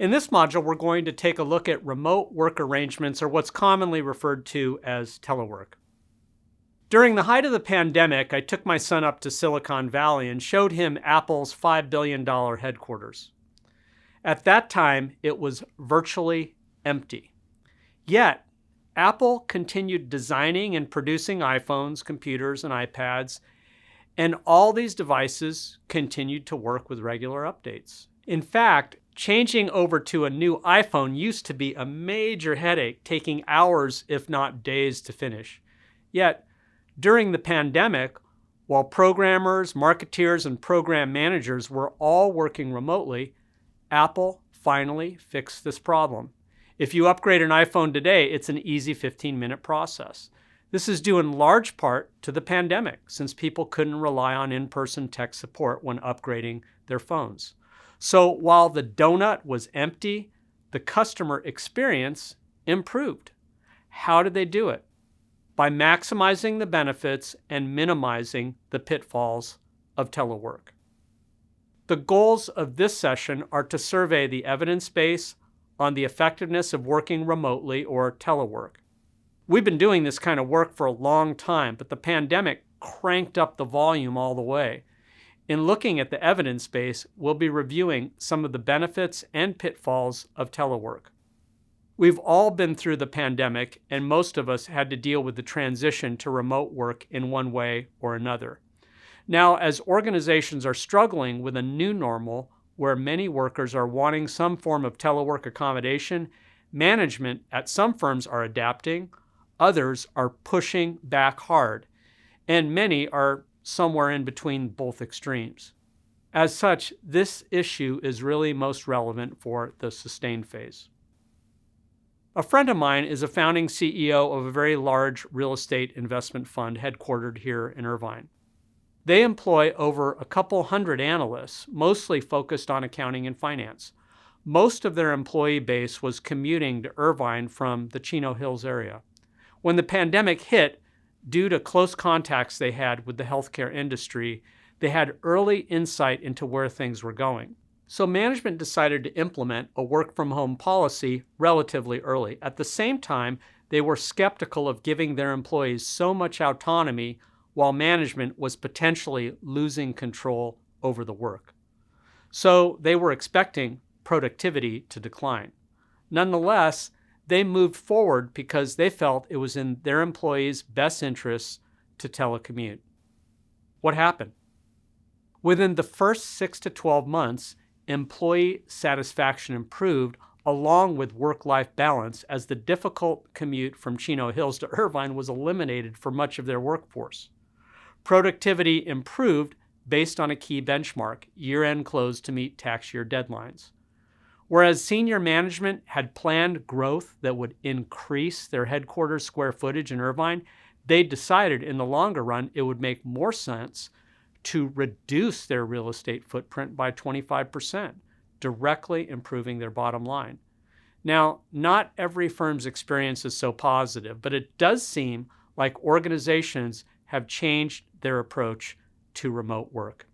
In this module, we're going to take a look at remote work arrangements, or what's commonly referred to as telework. During the height of the pandemic, I took my son up to Silicon Valley and showed him Apple's $5 billion headquarters. At that time, it was virtually empty. Yet, Apple continued designing and producing iPhones, computers, and iPads, and all these devices continued to work with regular updates. In fact, changing over to a new iPhone used to be a major headache, taking hours, if not days, to finish. Yet, during the pandemic, while programmers, marketeers, and program managers were all working remotely, Apple finally fixed this problem. If you upgrade an iPhone today, it's an easy 15-minute process. This is due in large part to the pandemic, since people couldn't rely on in-person tech support when upgrading their phones. So while the donut was empty, the customer experience improved. How did they do it? By maximizing the benefits and minimizing the pitfalls of telework. The goals of this session are to survey the evidence base on the effectiveness of working remotely or telework. We've been doing this kind of work for a long time, but the pandemic cranked up the volume all the way. In looking at the evidence base, we'll be reviewing some of the benefits and pitfalls of telework. We've all been through the pandemic, and most of us had to deal with the transition to remote work in one way or another. Now, as organizations are struggling with a new normal where many workers are wanting some form of telework accommodation, management at some firms are adapting, others are pushing back hard, and many are somewhere in between both extremes. As such, this issue is really most relevant for the sustained phase. A friend of mine is a founding CEO of a very large real estate investment fund headquartered here in Irvine. They employ over a couple hundred analysts, mostly focused on accounting and finance. Most of their employee base was commuting to Irvine from the Chino Hills area. When the pandemic hit, due to close contacts they had with the healthcare industry, they had early insight into where things were going. So management decided to implement a work-from-home policy relatively early. At the same time, they were skeptical of giving their employees so much autonomy while management was potentially losing control over the work. So they were expecting productivity to decline. Nonetheless, they moved forward because they felt it was in their employees' best interests to telecommute. What happened? Within the first 6 to 12 months, employee satisfaction improved along with work-life balance as the difficult commute from Chino Hills to Irvine was eliminated for much of their workforce. Productivity improved based on a key benchmark, year-end close to meet tax year deadlines. Whereas senior management had planned growth that would increase their headquarters square footage in Irvine, they decided in the longer run it would make more sense to reduce their real estate footprint by 25%, directly improving their bottom line. Now, not every firm's experience is so positive, but it does seem like organizations have changed their approach to remote work.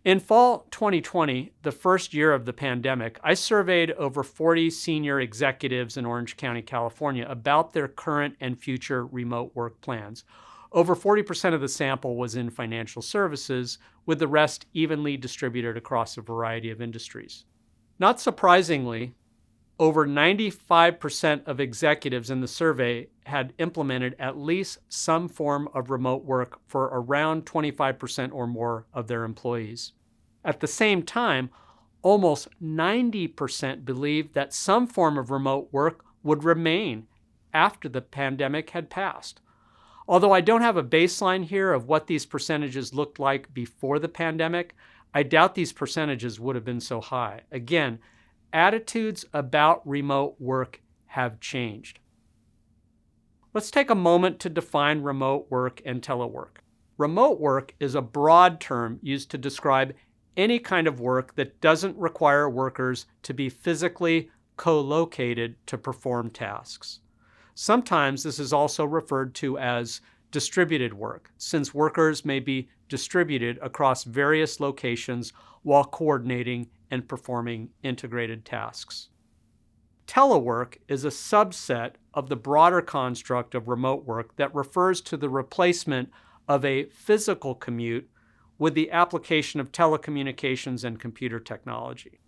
In fall 2020, the first year of the pandemic, I surveyed over 40 senior executives in Orange County, California, about their current and future remote work plans. Over 40% of the sample was in financial services, with the rest evenly distributed across a variety of industries. Not surprisingly, over 95% of executives in the survey had implemented at least some form of remote work for around 25% or more of their employees. At the same time, almost 90% believed that some form of remote work would remain after the pandemic had passed. Although I don't have a baseline here of what these percentages looked like before the pandemic, I doubt these percentages would have been so high. Again, attitudes about remote work have changed. Let's take a moment to define remote work and telework. Remote work is a broad term used to describe any kind of work that doesn't require workers to be physically co-located to perform tasks. Sometimes this is also referred to as distributed work, since workers may be distributed across various locations while coordinating and performing integrated tasks. Telework is a subset of the broader construct of remote work that refers to the replacement of a physical commute with the application of telecommunications and computer technology.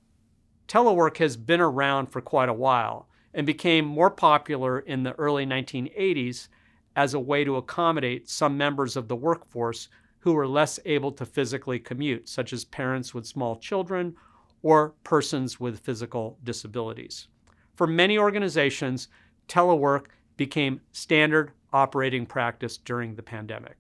Telework has been around for quite a while and became more popular in the early 1980s as a way to accommodate some members of the workforce who were less able to physically commute, such as parents with small children or persons with physical disabilities. For many organizations, telework became standard operating practice during the pandemic.